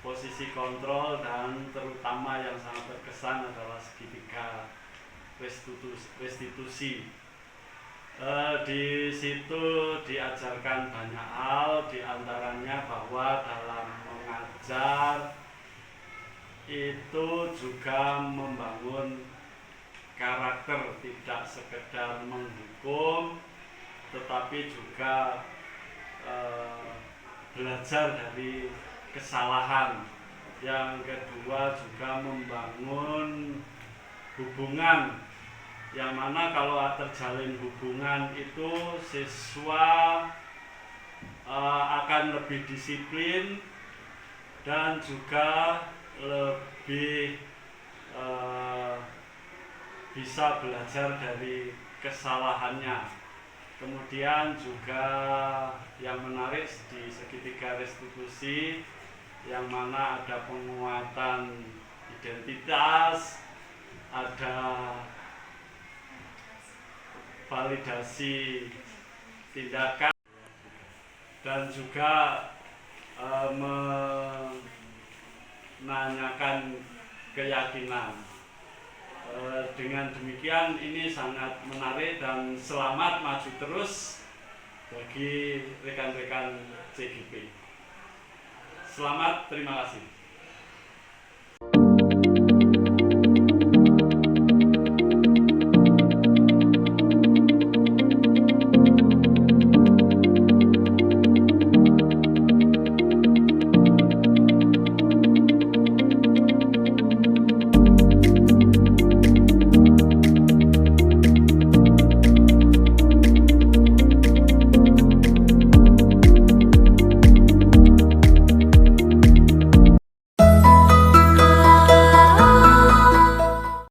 posisi kontrol, dan terutama yang sangat berkesan adalah segitiga restitusi. Di situ diajarkan banyak hal, diantaranya bahwa dalam mengajar itu juga membangun karakter, tidak sekedar menghukum, tetapi juga belajar dari kesalahan. Yang kedua juga membangun hubungan, yang mana kalau terjalin hubungan itu siswa akan lebih disiplin dan juga lebih bisa belajar dari kesalahannya. Kemudian juga yang menarik di segitiga restitusi, yang mana ada penguatan identitas, ada validasi tindakan, dan juga menanyakan keyakinan. Dengan demikian ini sangat menarik dan selamat maju terus bagi rekan-rekan CGP. Selamat, terima kasih.